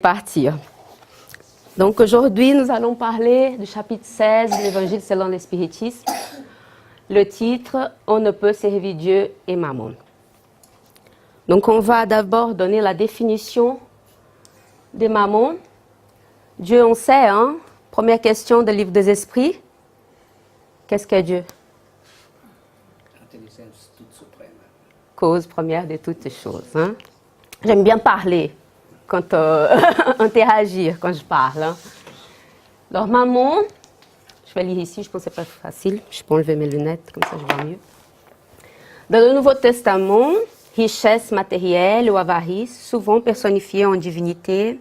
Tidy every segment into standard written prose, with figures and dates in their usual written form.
Partir. Donc aujourd'hui, nous allons parler du chapitre 16 de l'Évangile selon l'Espiritisme. Le titre « On ne peut servir Dieu et Mammon ». Donc on va d'abord donner la définition de Mammon. Dieu, on sait, hein? Première question du livre des esprits. Qu'est-ce qu'est Dieu? Intelligence toute suprême. Cause première de toutes choses. Hein? J'aime bien parler. Quand interagir quand je parle. Hein. Alors, Mammon, je vais lire ici, je pense que ce n'est pas facile. Je peux enlever mes lunettes, comme ça je vois mieux. Dans le Nouveau Testament, richesse matérielle ou avarice, souvent personnifiée en divinité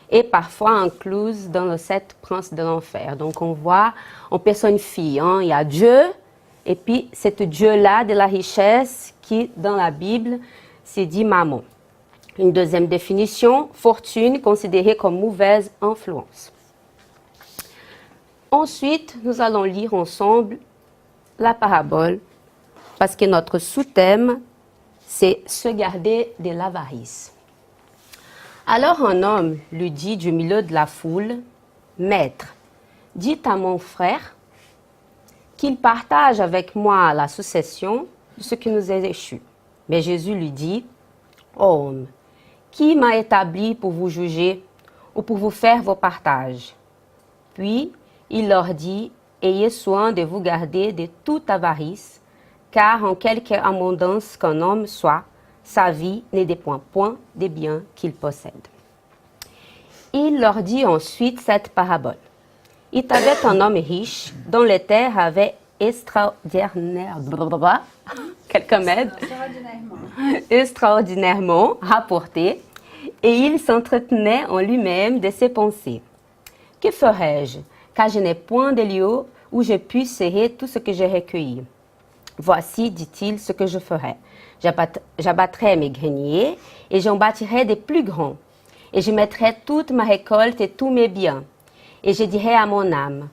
et parfois incluse dans les 7 princes de l'enfer. Donc, on voit, on personnifie. Hein. Il y a Dieu, et puis c'est Dieu-là de la richesse qui, dans la Bible, c'est dit Mammon. Une deuxième définition, fortune considérée comme mauvaise influence. Ensuite, nous allons lire ensemble la parabole, parce que notre sous-thème, c'est se garder de l'avarice. Alors un homme lui dit du milieu de la foule, « Maître, dites à mon frère qu'il partage avec moi la succession de ce qui nous est échu. » Mais Jésus lui dit, « Homme, qui m'a établi pour vous juger ou pour vous faire vos partages? » Puis il leur dit, « Ayez soin de vous garder de toute avarice, car en quelque abondance qu'un homme soit, sa vie ne dépend point des biens qu'il possède. » Il leur dit ensuite cette parabole. Il y avait un homme riche dont les terres avaient extraordinairement rapporté, et il s'entretenait en lui-même de ses pensées. « Que ferai-je, car je n'ai point de lieu où je puisse serrer tout ce que j'ai recueilli. Voici, dit-il, ce que je ferai. J'abattrai mes greniers et j'en bâtirai des plus grands, et je mettrai toute ma récolte et tous mes biens. Et je dirai à mon âme,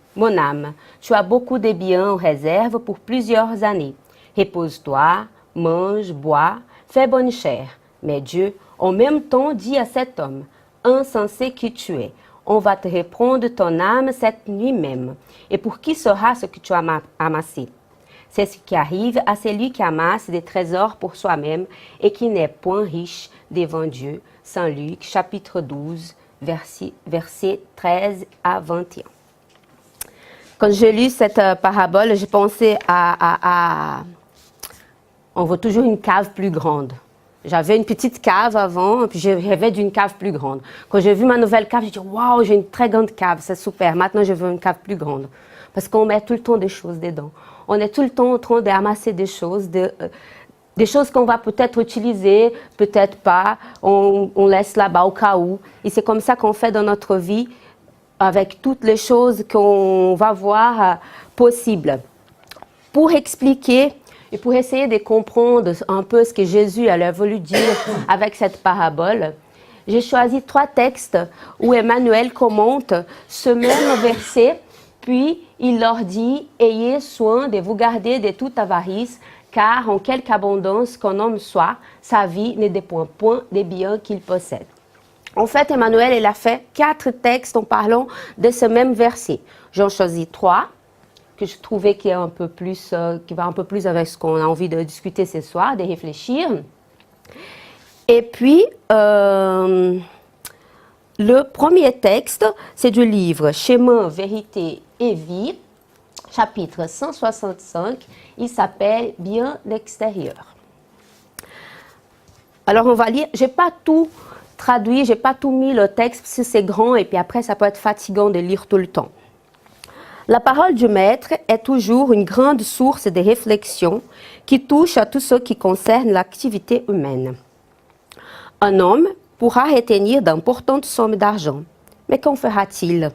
tu as beaucoup de biens en réserve pour plusieurs années. Repose-toi, mange, bois, fais bonne chère. » Mais Dieu, en même temps, dit à cet homme, « Insensé que tu es, on va te reprendre ton âme cette nuit même. Et pour qui sera ce que tu as amassé? C'est ce qui arrive à celui qui amasse des trésors pour soi-même et qui n'est point riche devant Dieu. » Saint Luc, chapitre 12, versets 13 à 21. Quand j'ai lu cette parabole, j'ai pensé on veut toujours une cave plus grande. J'avais une petite cave avant, puis je rêvais d'une cave plus grande. Quand j'ai vu ma nouvelle cave, j'ai dit « Waouh, j'ai une très grande cave, c'est super. Maintenant, je veux une cave plus grande. » Parce qu'on met tout le temps des choses dedans. On est tout le temps en train d'amasser des choses, des choses qu'on va peut-être utiliser, peut-être pas. On laisse là-bas au cas où. Et c'est comme ça qu'on fait dans notre vie, avec toutes les choses qu'on va voir possibles. Pour expliquer et pour essayer de comprendre un peu ce que Jésus a voulu dire avec cette parabole, j'ai choisi 3 textes où Emmanuel commente ce même verset, puis il leur dit « Ayez soin de vous garder de toute avarice, car en quelque abondance qu'un homme soit, sa vie ne dépend point des biens qu'il possède. » En fait, Emmanuel, il a fait 4 textes en parlant de ce même verset. J'en choisis 3 que je trouvais qui va un peu plus avec ce qu'on a envie de discuter ce soir, de réfléchir. Et puis, le premier texte, c'est du livre Chemin, vérité et vie, chapitre 165. Il s'appelle « Bien l'extérieur ». Alors, on va lire. Je n'ai pas tout traduit, je n'ai pas tout mis le texte, parce que c'est grand, et puis après, ça peut être fatigant de lire tout le temps. La parole du Maître est toujours une grande source de réflexion qui touche à tout ce qui concerne l'activité humaine. Un homme pourra retenir d'importantes sommes d'argent, mais qu'en fera-t-il?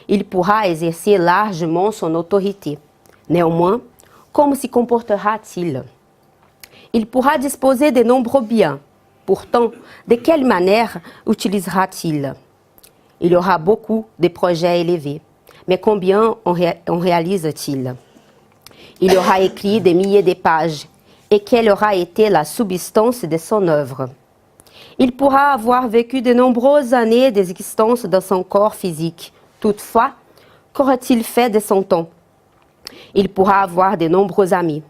Il pourra exercer largement son autorité. Néanmoins, comment s'y comportera-t-il? Il pourra disposer de nombreux biens. Pourtant, de quelle manière utilisera-t-il? Il aura beaucoup de projets élevés. Mais combien en réalise-t-il? Il aura écrit des milliers de pages. Et quelle aura été la substance de son œuvre? Il pourra avoir vécu de nombreuses années d'existence dans son corps physique. Toutefois, qu'aurait-il fait de son temps? Il pourra avoir de nombreux amis.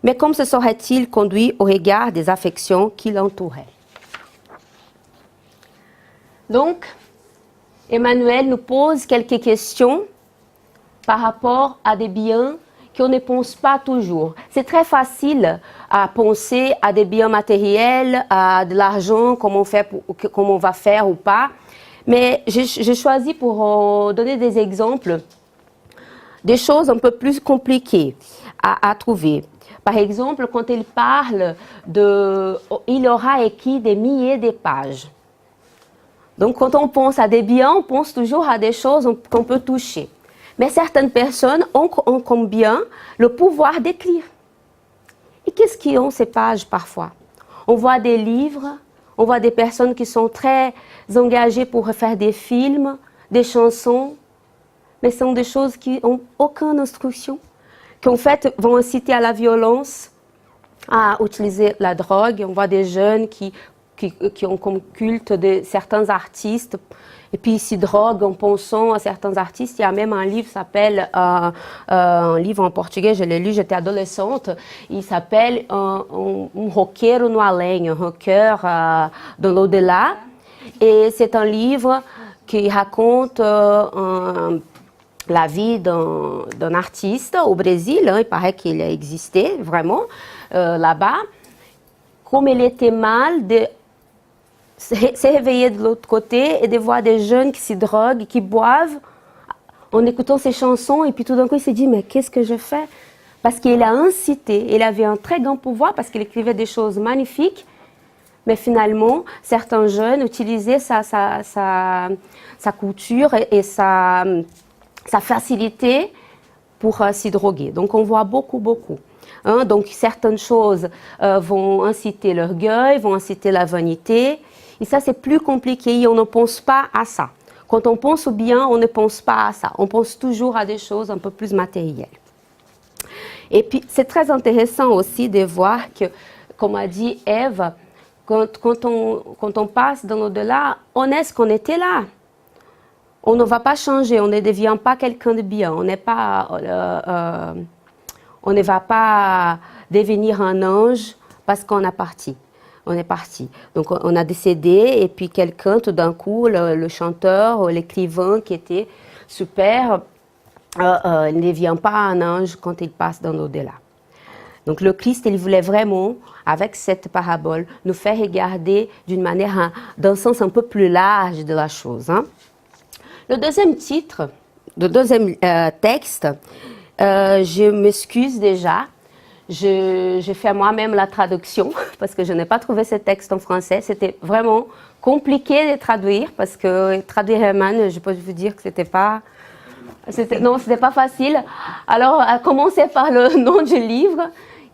Mais comment se serait-il conduit au regard des affections qui l'entouraient? Donc, Emmanuel nous pose quelques questions par rapport à des biens qu'on ne pense pas toujours. C'est très facile à penser à des biens matériels, à de l'argent, comment on va faire ou pas. Mais j'ai choisi pour donner des exemples, des choses un peu plus compliquées à trouver. Par exemple, quand il parle il aura écrit des milliers de pages. Donc, quand on pense à des biens, on pense toujours à des choses qu'on peut toucher. Mais certaines personnes ont comme bien le pouvoir d'écrire. Et qu'est-ce qu'ils ont ces pages parfois? On voit des livres, on voit des personnes qui sont très engagées pour faire des films, des chansons, mais ce sont des choses qui n'ont aucune instruction, qui en fait vont inciter à la violence, à utiliser la drogue. On voit des jeunes qui ont comme culte de certains artistes et puis ils s'y droguent en pensant à certains artistes. Il y a même un livre qui s'appelle, un livre en portugais, je l'ai lu, j'étais adolescente, il s'appelle Roqueiro no Além, un rocker dans l'au-delà. Et c'est un livre qui raconte la vie d'un artiste au Brésil, il paraît qu'il a existé vraiment là-bas, comme il était mal de se réveiller de l'autre côté et de voir des jeunes qui s'y droguent, qui boivent en écoutant ces chansons, et puis tout d'un coup il s'est dit mais qu'est-ce que je fais? Parce qu'il a incité, il avait un très grand pouvoir parce qu'il écrivait des choses magnifiques, mais finalement certains jeunes utilisaient sa culture et sa facilité pour s'y droguer. Donc on voit beaucoup. Hein? Donc certaines choses vont inciter l'orgueil, vont inciter la vanité. Et ça, c'est plus compliqué et on ne pense pas à ça. Quand on pense au bien, on ne pense pas à ça. On pense toujours à des choses un peu plus matérielles. Et puis, c'est très intéressant aussi de voir que, comme a dit Ève, quand on passe dans l'au-delà, on est ce qu'on était là. On ne va pas changer, on ne devient pas quelqu'un de bien. On ne va pas devenir un ange parce qu'on est parti. Donc, on a décédé et puis quelqu'un, tout d'un coup, le chanteur, l'écrivain qui était super, il ne devient pas un ange quand il passe dans l'au-delà. Donc, le Christ, il voulait vraiment, avec cette parabole, nous faire regarder d'un sens un peu plus large de la chose. Hein. Le deuxième texte, je m'excuse déjà. J'ai fait moi-même la traduction parce que je n'ai pas trouvé ce texte en français. C'était vraiment compliqué de traduire parce que traduire Herman, je peux vous dire que c'était pas facile. Alors, à commencer par le nom du livre,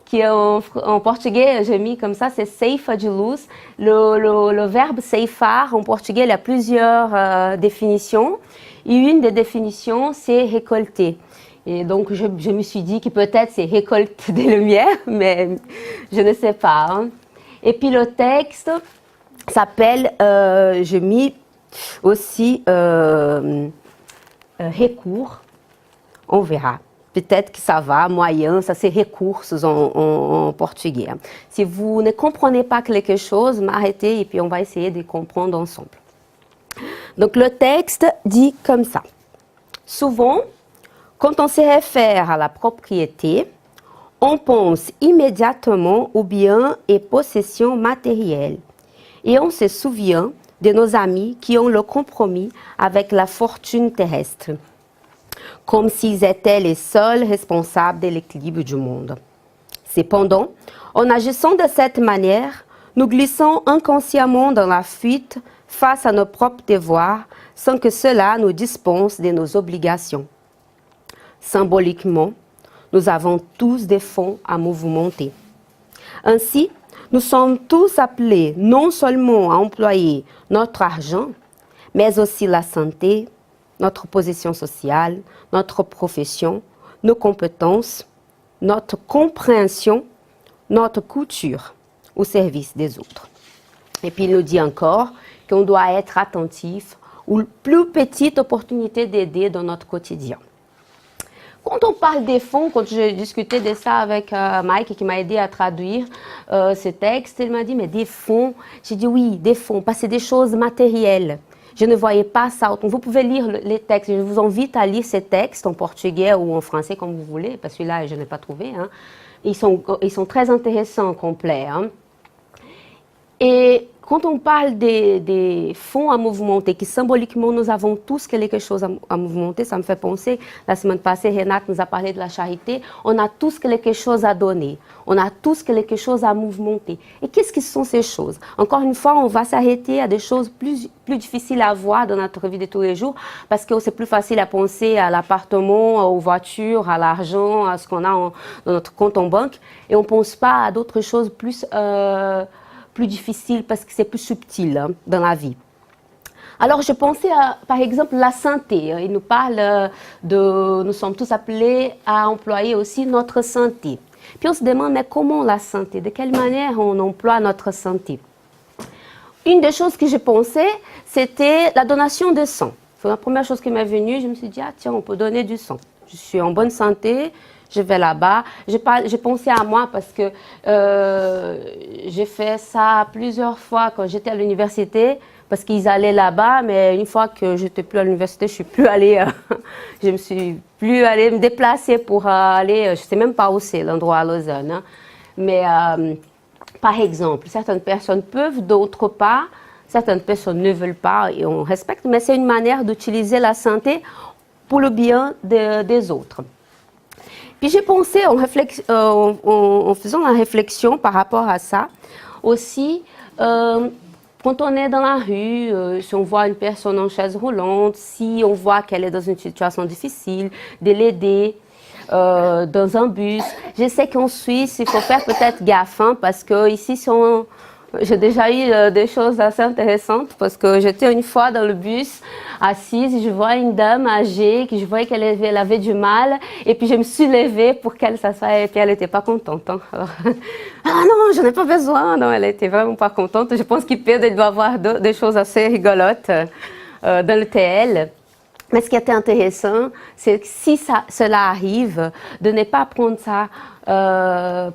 qui est en portugais, j'ai mis comme ça, c'est Ceifa de Luz. Le verbe ceifar, en portugais, il y a plusieurs définitions. Et une des définitions, c'est récolter. Et donc, je me suis dit que peut-être c'est récolte des lumières, mais je ne sais pas. Hein. Et puis, le texte s'appelle, j'ai mis aussi recours. On verra. Peut-être que ça va, moyen, ça c'est recursos en portugais. Si vous ne comprenez pas quelque chose, m'arrêtez et puis on va essayer de comprendre ensemble. Donc, le texte dit comme ça. Souvent, quand on se réfère à la propriété, on pense immédiatement aux biens et possessions matérielles. Et on se souvient de nos amis qui ont le compromis avec la fortune terrestre, comme s'ils étaient les seuls responsables de l'équilibre du monde. Cependant, en agissant de cette manière, nous glissons inconsciemment dans la fuite face à nos propres devoirs sans que cela nous dispense de nos obligations. Symboliquement, nous avons tous des fonds à mouvementer. Ainsi, nous sommes tous appelés non seulement à employer notre argent, mais aussi la santé, notre position sociale, notre profession, nos compétences, notre compréhension, notre culture au service des autres. Et puis il nous dit encore qu'on doit être attentif aux plus petites opportunités d'aider dans notre quotidien. Quand on parle des fonds, quand j'ai discuté de ça avec Mike qui m'a aidé à traduire ce texte, il m'a dit, mais des fonds? J'ai dit oui, des fonds, parce que c'est des choses matérielles. Je ne voyais pas ça. Vous pouvez lire les textes. Je vous invite à lire ces textes en portugais ou en français, comme vous voulez, parce que celui-là, je n'ai pas trouvé. Hein. Ils sont très intéressants, complets. Hein. Et quand on parle des fonds à mouvementer, qui symboliquement nous avons tous quelque chose à mouvementer, ça me fait penser, la semaine passée, Renate nous a parlé de la charité, on a tous quelque chose à donner, on a tous quelque chose à mouvementer. Et qu'est-ce que sont ces choses? Encore une fois, on va s'arrêter à des choses plus difficiles à voir dans notre vie de tous les jours, parce que c'est plus facile à penser à l'appartement, aux voitures, à l'argent, à ce qu'on a dans notre compte en banque, et on ne pense pas à d'autres choses plus difficile parce que c'est plus subtil hein, dans la vie. Alors, je pensais à, par exemple, la santé. Il nous parle nous sommes tous appelés à employer aussi notre santé. Puis on se demande, mais comment la santé? De quelle manière on emploie notre santé? Une des choses que j'ai pensé, c'était la donation de sang. C'est la première chose qui m'est venue. Je me suis dit, ah tiens, on peut donner du sang. Je suis en bonne santé. Je vais là-bas. J'ai pensé à moi parce que j'ai fait ça plusieurs fois quand j'étais à l'université parce qu'ils allaient là-bas, mais une fois que j'étais plus à l'université, je suis plus allée, je me suis plus allée me déplacer pour aller, je sais même pas où c'est l'endroit à Lausanne. Hein. Mais par exemple, certaines personnes peuvent, d'autres pas. Certaines personnes ne veulent pas et on respecte, mais c'est une manière d'utiliser la santé pour le bien des autres. Puis j'ai pensé en faisant la réflexion par rapport à ça, aussi, quand on est dans la rue, si on voit une personne en chaise roulante, si on voit qu'elle est dans une situation difficile, de l'aider dans un bus. Je sais qu'en Suisse, il faut faire peut-être gaffe, hein, parce que ici, j'ai déjà eu des choses assez intéressantes parce que j'étais une fois dans le bus assise et je vois une dame âgée, que je voyais qu'elle avait du mal et puis je me suis levée pour qu'elle s'assoie et puis elle n'était pas contente. Hein. Alors, ah non, je n'ai pas besoin. Non, elle n'était vraiment pas contente. Je pense qu'il doit avoir des choses assez rigolotes dans le TL. Mais ce qui était intéressant, c'est que si cela arrive, de ne pas prendre ça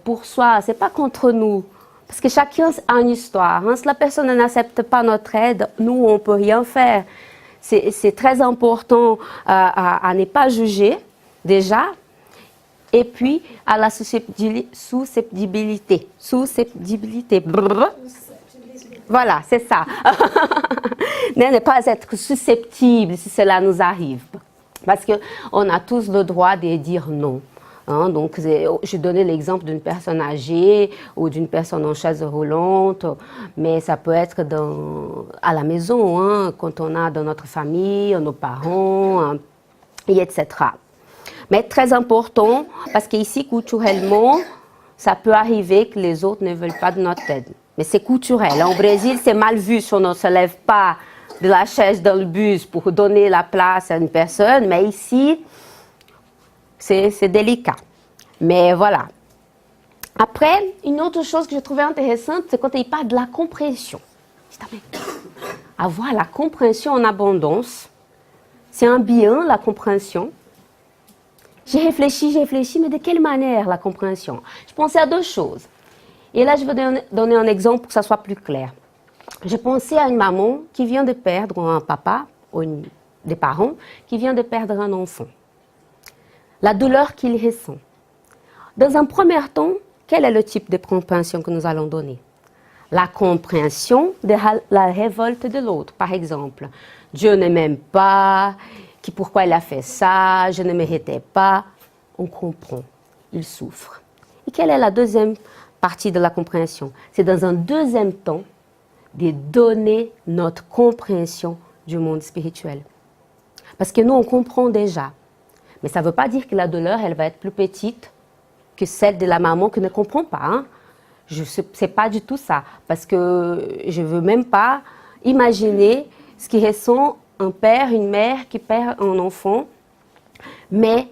pour soi. C'est pas contre nous. Parce que chacun a une histoire. Hein. Si la personne n'accepte pas notre aide, nous, on ne peut rien faire. C'est très important à ne pas juger, déjà. Et puis, à la susceptibilité. Voilà, c'est ça. Ne pas être susceptible si cela nous arrive. Parce qu'on a tous le droit de dire non. Hein, donc, je donnais l'exemple d'une personne âgée ou d'une personne en chaise roulante, mais ça peut être à la maison, hein, quand on a dans notre famille, nos parents, hein, et etc. Mais très important, parce qu'ici, culturellement, ça peut arriver que les autres ne veulent pas de notre aide. Mais c'est culturel. Au Brésil, c'est mal vu si on ne se lève pas de la chaise dans le bus pour donner la place à une personne, mais ici, c'est délicat. Mais voilà. Après, une autre chose que je trouvais intéressante, c'est quand il parle de la compréhension. Avoir la compréhension en abondance, c'est un bien, la compréhension. J'ai réfléchi, mais de quelle manière la compréhension? Je pensais à deux choses. Et là, je vais donner un exemple pour que ça soit plus clair. Je pensais à une maman qui vient de perdre un papa, ou des parents, qui vient de perdre un enfant. La douleur qu'il ressent. Dans un premier temps, quel est le type de compréhension que nous allons donner? La compréhension de la révolte de l'autre, par exemple. Dieu ne m'aime pas, pourquoi il a fait ça, je ne méritais pas. On comprend, il souffre. Et quelle est la deuxième partie de la compréhension? C'est dans un deuxième temps de donner notre compréhension du monde spirituel. Parce que nous, on comprend déjà. Mais ça ne veut pas dire que la douleur, elle va être plus petite que celle de la maman qui ne comprend pas. Hein. Ce n'est pas du tout ça. Parce que je ne veux même pas imaginer ce qui ressent un père, une mère qui perd un enfant. Mais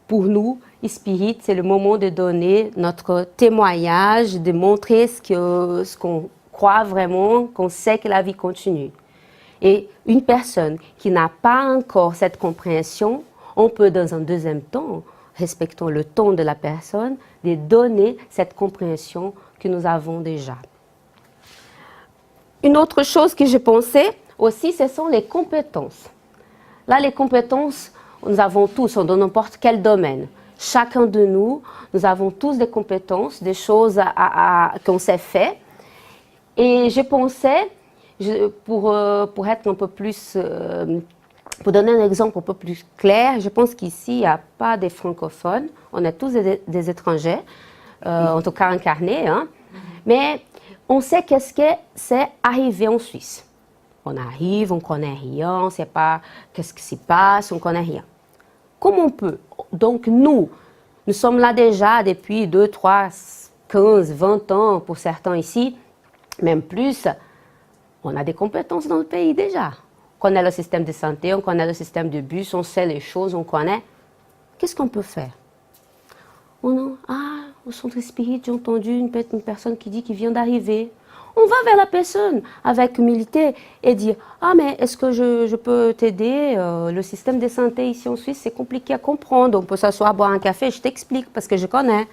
pour nous, Spirit, c'est le moment de donner notre témoignage, de montrer ce qu'on croit vraiment qu'on sait que la vie continue. Et une personne qui n'a pas encore cette compréhension, on peut dans un deuxième temps, respectant le temps de la personne, de donner cette compréhension que nous avons déjà. Une autre chose que j'ai pensé aussi, ce sont les compétences. Là, les compétences, nous avons tous, dans n'importe quel domaine. Chacun de nous, nous avons tous des compétences, des choses qu'on sait faire. Et je pensais, pour être un peu plus, pour donner un exemple un peu plus clair, je pense qu'ici, il n'y a pas des francophones, on est tous des étrangers, en tout cas incarnés, hein. Mais on sait qu'est-ce que c'est arriver en Suisse. On arrive, on ne connaît rien, on ne sait pas qu'est-ce qui s'y passe, on ne connaît rien. Comment on peut? Donc nous sommes là déjà depuis 2, 3, 15, 20 ans pour certains ici, même plus. On a des compétences dans le pays déjà. On connaît le système de santé, on connaît le système de bus, on sait les choses, on connaît. Qu'est-ce qu'on peut faire? Au centre spirit, j'ai entendu une personne qui dit qu'il vient d'arriver. On va vers la personne avec humilité et dire « Ah, mais est-ce que je peux t'aider? Le système de santé ici en Suisse, c'est compliqué à comprendre. On peut s'asseoir, boire un café, je t'explique parce que je connais. »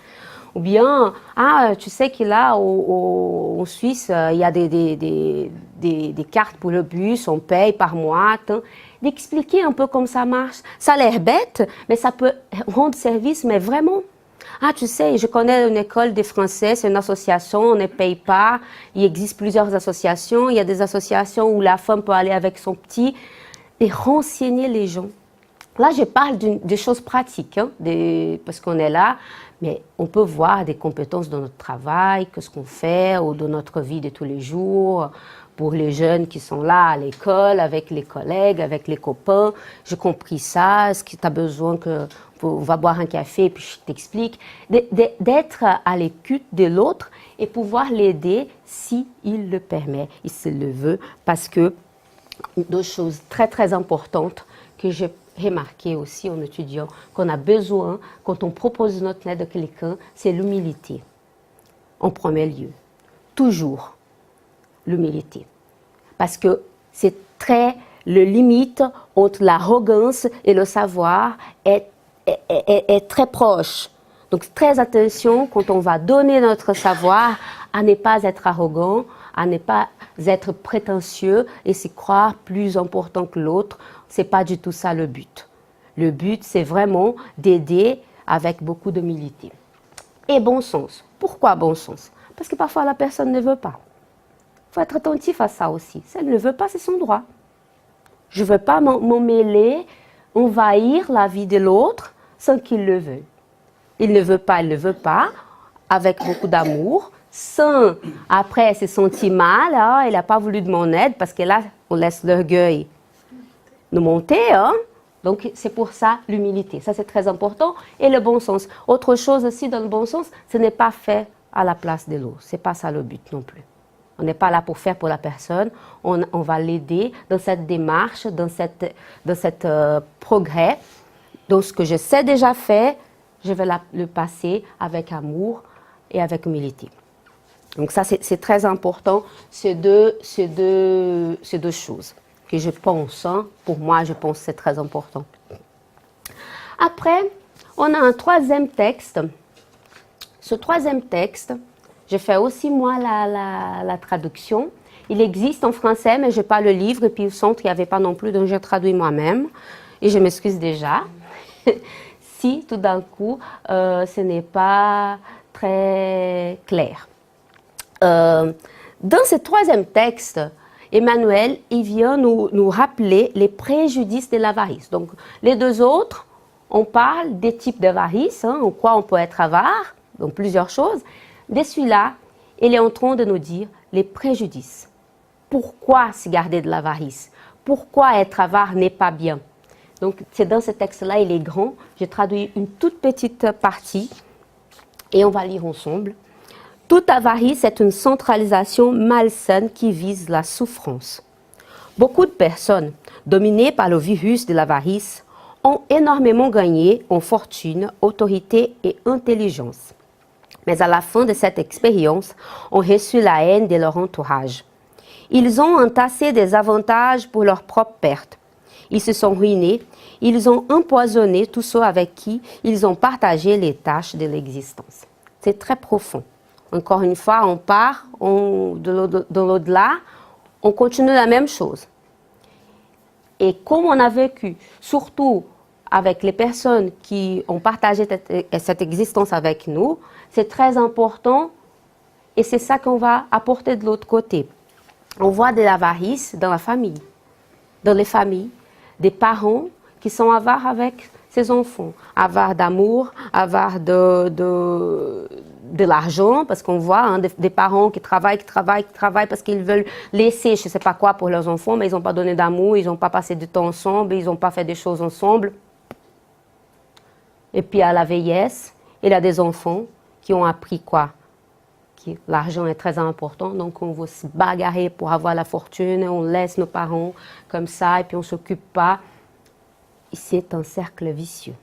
Ou bien « Ah, tu sais qu'il là, en Suisse, il y a des cartes pour le bus, on paye par mois. » D'expliquer un peu comment ça marche. Ça a l'air bête, mais ça peut rendre service, mais vraiment. Ah, tu sais, je connais une école des Français, c'est une association, on ne paye pas. Il existe plusieurs associations. Il y a des associations où la femme peut aller avec son petit et renseigner les gens. Là, je parle des choses pratiques, hein, parce qu'on est là, mais on peut voir des compétences dans notre travail, qu'est-ce qu'on fait, ou dans notre vie de tous les jours. Pour les jeunes qui sont là à l'école, avec les collègues, avec les copains, j'ai compris ça, est-ce que tu as besoin on va boire un café et puis je t'explique. D'être à l'écoute de l'autre et pouvoir l'aider si il le permet, il se le veut, parce que deux choses très très importantes que j'ai remarqué aussi en étudiant, qu'on a besoin quand on propose notre aide à quelqu'un, c'est l'humilité, en premier lieu, toujours. L'humilité. Parce que c'est le limite entre l'arrogance et le savoir est très proche. Donc très attention quand on va donner notre savoir à ne pas être arrogant, à ne pas être prétentieux et se croire plus important que l'autre. C'est pas du tout ça le but. Le but, c'est vraiment d'aider avec beaucoup d'humilité. Et bon sens. Pourquoi bon sens? Parce que parfois la personne ne veut pas. Il faut être attentif à ça aussi. Si elle ne veut pas, c'est son droit. Je ne veux pas m'en mêler, envahir la vie de l'autre sans qu'il le veuille. Il ne veut pas, il ne veut pas, avec beaucoup d'amour, sans après se sentir mal, hein, il n'a pas voulu de mon aide, parce que là, on laisse l'orgueil nous monter. Hein. Donc, c'est pour ça l'humilité. Ça, c'est très important. Et le bon sens. Autre chose aussi dans le bon sens, ce n'est pas fait à la place de l'autre. Ce n'est pas ça le but non plus. On n'est pas là pour faire pour la personne, on va l'aider dans cette démarche, dans cette progrès. Donc ce que je sais déjà faire, je vais le passer avec amour et avec humilité. Donc ça c'est très important, ces deux choses que je pense, hein, pour moi je pense que c'est très important. Après, on a un troisième texte. Ce troisième texte, je fais aussi moi la traduction. Il existe en français, mais je n'ai pas le livre. Et puis au centre, il n'y avait pas non plus, donc j'ai traduit moi-même. Et je m'excuse déjà si tout d'un coup, ce n'est pas très clair. Dans ce troisième texte, Emmanuel, il vient nous rappeler les préjudices de l'avarice. Donc les deux autres, on parle des types d'avarice, hein, en quoi on peut être avare, donc plusieurs choses. De celui-là, il est en train de nous dire les préjudices. Pourquoi se garder de l'avarice? Pourquoi être avare n'est pas bien? Donc, c'est dans ce texte-là, il est grand. J'ai traduit une toute petite partie et on va lire ensemble. Toute avarice est une centralisation malsaine qui vise la souffrance. Beaucoup de personnes dominées par le virus de l'avarice ont énormément gagné en fortune, autorité et intelligence. Mais à la fin de cette expérience, ont reçu la haine de leur entourage. Ils ont entassé des avantages pour leur propre perte. Ils se sont ruinés, ils ont empoisonné tous ceux avec qui ils ont partagé les tâches de l'existence. C'est très profond. Encore une fois, on part dans l'au-delà, on continue la même chose. Et comme on a vécu, surtout avec les personnes qui ont partagé cette existence avec nous, c'est très important et c'est ça qu'on va apporter de l'autre côté. On voit de l'avarice dans la famille, dans les familles, des parents qui sont avares avec ses enfants, avares d'amour, avares de l'argent, parce qu'on voit hein, des parents qui travaillent parce qu'ils veulent laisser je ne sais pas quoi pour leurs enfants, mais ils n'ont pas donné d'amour, ils n'ont pas passé du temps ensemble, ils n'ont pas fait des choses ensemble. Et puis à la vieillesse, il y a des enfants qui ont appris quoi? Que l'argent est très important, donc on va se bagarrer pour avoir la fortune, on laisse nos parents comme ça et puis on ne s'occupe pas. Et c'est un cercle vicieux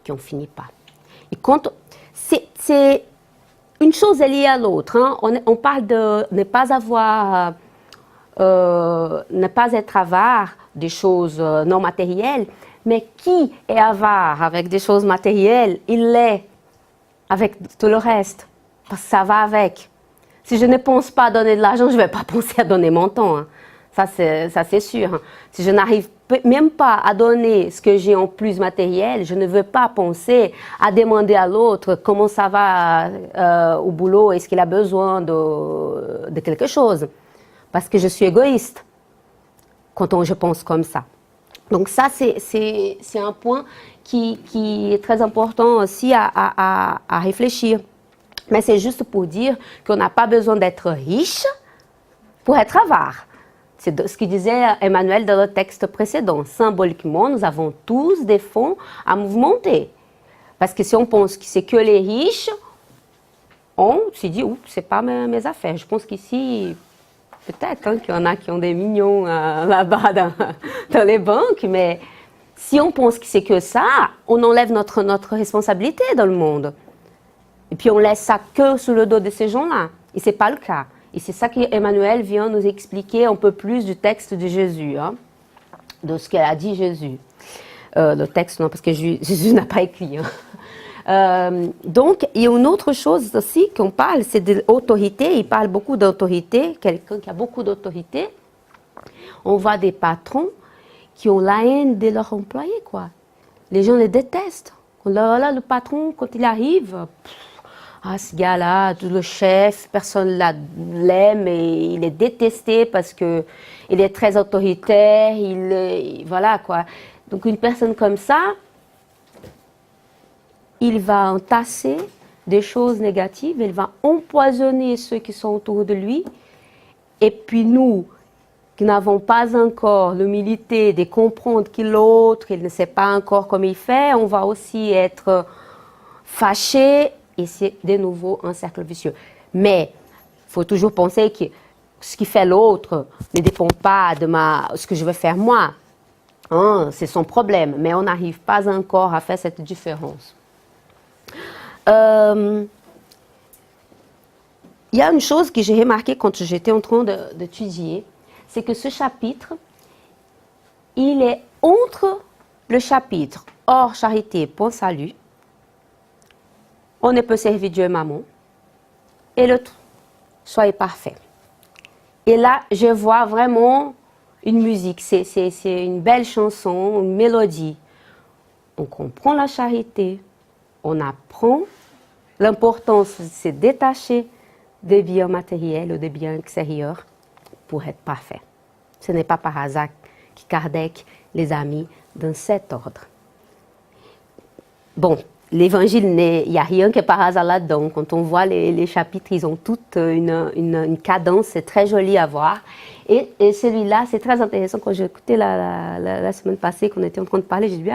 qui n'en finit pas. Et quand c'est une chose est liée à l'autre. Hein. On parle de ne pas avoir, ne pas être avare des choses non matérielles, mais qui est avare avec des choses matérielles, il l'est avec tout le reste, parce que ça va avec. Si je ne pense pas à donner de l'argent, je ne vais pas penser à donner mon temps. Hein. Ça, c'est sûr. Hein. Si je n'arrive même pas à donner ce que j'ai en plus matériel, je ne veux pas penser à demander à l'autre comment ça va au boulot, est-ce qu'il a besoin de quelque chose. Parce que je suis égoïste quand je pense comme ça. Donc ça, c'est un point qui est très important aussi à réfléchir. Mais c'est juste pour dire qu'on n'a pas besoin d'être riche pour être avare. C'est ce que disait Emmanuel dans le texte précédent. Symboliquement, nous avons tous des fonds à mouvementer. Parce que si on pense que c'est que les riches, on se dit, c'est pas mes affaires. Je pense qu'ici, peut-être hein, qu'il y en a qui ont des millions là-bas dans les banques, mais si on pense que c'est que ça, on enlève notre responsabilité dans le monde. Et puis on laisse ça que sous le dos de ces gens-là. Et ce n'est pas le cas. Et c'est ça qu'Emmanuel vient nous expliquer un peu plus du texte de Jésus, hein, de ce qu'elle a dit Jésus. Le texte, non, parce que Jésus n'a pas écrit. Hein. Donc, il y a une autre chose aussi qu'on parle, c'est de l'autorité. Il parle beaucoup d'autorité, quelqu'un qui a beaucoup d'autorité. On voit des patrons qui ont la haine de leurs employés, quoi. Les gens les détestent. Là, le patron, quand il arrive... ce gars-là, le chef, personne l'aime et il est détesté parce qu'il est très autoritaire, voilà quoi. Donc une personne comme ça, il va entasser des choses négatives, il va empoisonner ceux qui sont autour de lui. Et puis nous, qui n'avons pas encore l'humilité de comprendre que l'autre, il ne sait pas encore comment il fait, on va aussi être fâchés. Et c'est de nouveau un cercle vicieux. Mais il faut toujours penser que ce qui fait l'autre ne dépend pas de ce que je vais faire moi. Hein, c'est son problème. Mais on n'arrive pas encore à faire cette différence. Il y a une chose que j'ai remarquée quand j'étais en train d'étudier, c'est que ce chapitre, il est entre le chapitre hors charité, point salut. On ne peut servir Dieu et maman. Et l'autre, soyez parfait. Et là, je vois vraiment une musique. C'est une belle chanson, une mélodie. On comprend la charité. On apprend l'importance de se détacher des biens matériels ou des biens extérieurs pour être parfait. Ce n'est pas par hasard que Kardec les a mis dans cet ordre. Bon. L'évangile, il n'y a rien que par hasard là-dedans. Quand on voit les chapitres, ils ont toutes une cadence, c'est très joli à voir. Et celui-là, c'est très intéressant. Quand j'ai écouté la semaine passée, qu'on était en train de parler, j'ai dit,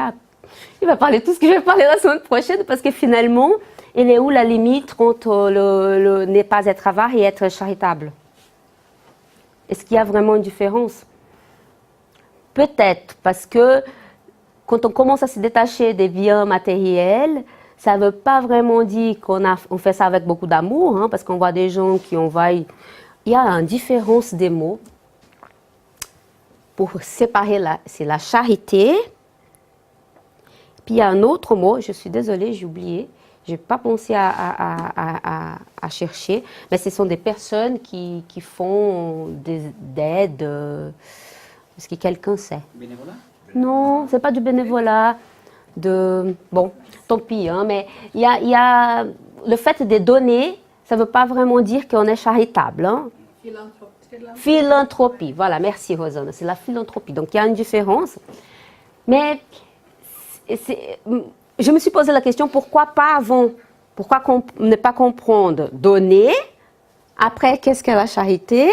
il va parler tout ce que je vais parler la semaine prochaine, parce que finalement, il est où la limite entre le ne pas être avare et être charitable? Est-ce qu'il y a vraiment une différence? Peut-être, parce que quand on commence à se détacher des biens matériels, Ça ne veut pas vraiment dire on fait ça avec beaucoup d'amour, hein, parce qu'on voit des gens qui envoient... Il y a une différence des mots. Pour séparer, c'est la charité. Puis il y a un autre mot, je suis désolée, j'ai oublié. Je n'ai pas pensé à chercher, mais ce sont des personnes qui font d'aide. Est-ce que quelqu'un sait? Bénévolat? Non, ce n'est pas du bénévolat. Bon, tant pis, hein, mais il y a le fait de donner, ça ne veut pas vraiment dire qu'on est charitable. Hein. Philanthropie, voilà, merci Rosanne, c'est la philanthropie. Donc il y a une différence. Mais je me suis posé la question, pourquoi pas avant? Pourquoi ne pas comprendre donner, après qu'est-ce qu'est la charité,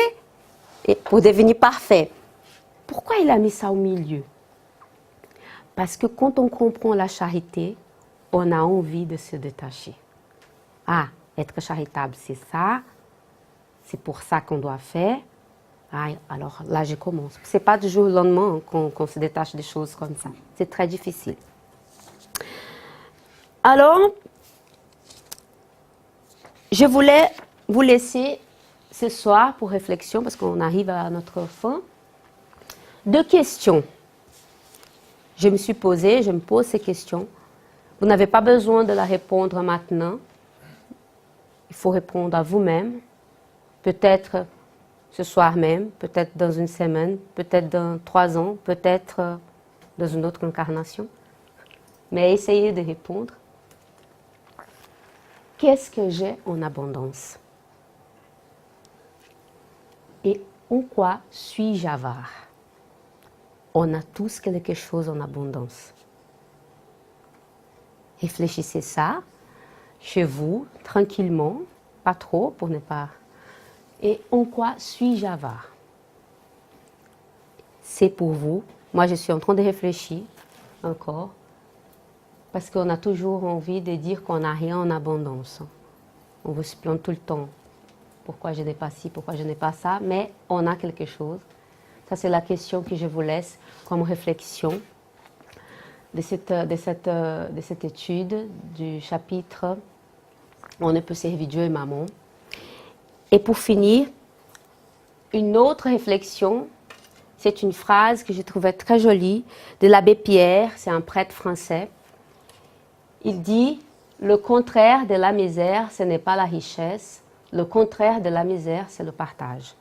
et pour devenir parfait? Pourquoi il a mis ça au milieu? Parce que quand on comprend la charité, on a envie de se détacher. Ah, être charitable, c'est ça. C'est pour ça qu'on doit faire. Ah, alors là, je commence. Ce n'est pas du jour au lendemain qu'on se détache des choses comme ça. C'est très difficile. Alors, je voulais vous laisser ce soir pour réflexion, parce qu'on arrive à notre fin. 2 questions. Je me suis posée, je me pose ces questions. Vous n'avez pas besoin de la répondre maintenant. Il faut répondre à vous-même. Peut-être ce soir même, peut-être dans une semaine, peut-être dans 3 ans, peut-être dans une autre incarnation. Mais essayez de répondre. Qu'est-ce que j'ai en abondance? Et en quoi suis-je avare? On a tous quelque chose en abondance. Réfléchissez ça, chez vous, tranquillement, pas trop pour ne pas... Et en quoi suis-je avare? C'est pour vous. Moi, je suis en train de réfléchir encore. Parce qu'on a toujours envie de dire qu'on n'a rien en abondance. On veut se plaindre tout le temps. Pourquoi je n'ai pas ci, pourquoi je n'ai pas ça? Mais on a quelque chose. Ça, c'est la question que je vous laisse comme réflexion de cette étude du chapitre « On ne peut servir Dieu et Mammon ». Et pour finir, une autre réflexion, c'est une phrase que je trouvais très jolie de l'abbé Pierre, c'est un prêtre français. Il dit « Le contraire de la misère, ce n'est pas la richesse. Le contraire de la misère, c'est le partage. »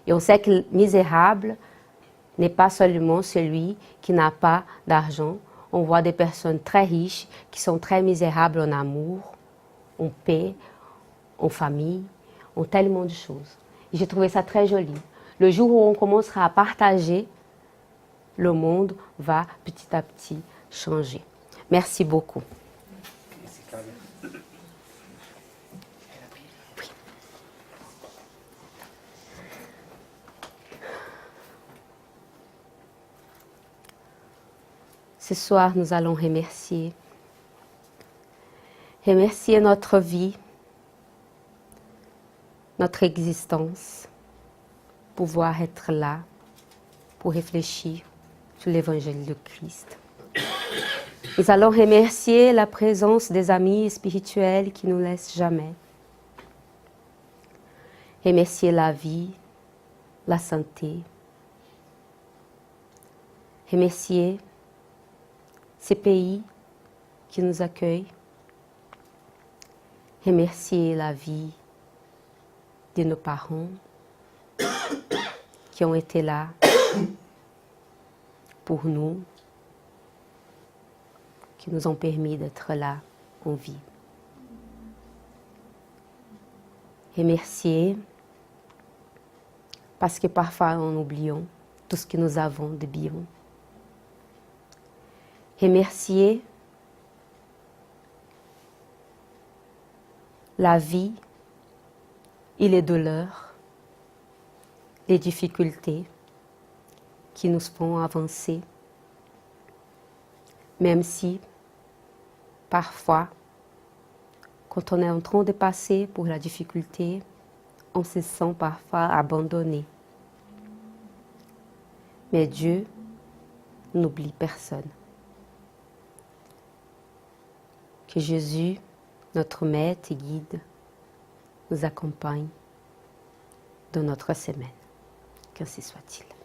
Et on sait que le misérable n'est pas seulement celui qui n'a pas d'argent. On voit des personnes très riches qui sont très misérables en amour, en paix, en famille, en tellement de choses. Et j'ai trouvé ça très joli. Le jour où on commencera à partager, le monde va petit à petit changer. Merci beaucoup. Ce soir, nous allons remercier notre vie, notre existence, pouvoir être là pour réfléchir sur l'évangile de Christ. Nous allons remercier la présence des amis spirituels qui ne nous laissent jamais. Remercier la vie, la santé. Remercier ces pays qui nous accueillent. Remercier la vie de nos parents qui ont été là pour nous, qui nous ont permis d'être là en vie. Remercier parce que parfois nous oublions tout ce que nous avons de bien. Remercier la vie et les douleurs, les difficultés qui nous font avancer, même si parfois, quand on est en train de passer pour la difficulté, on se sent parfois abandonné. Mais Dieu n'oublie personne. Que Jésus, notre maître et guide, nous accompagne dans notre semaine. Qu'ainsi soit-il.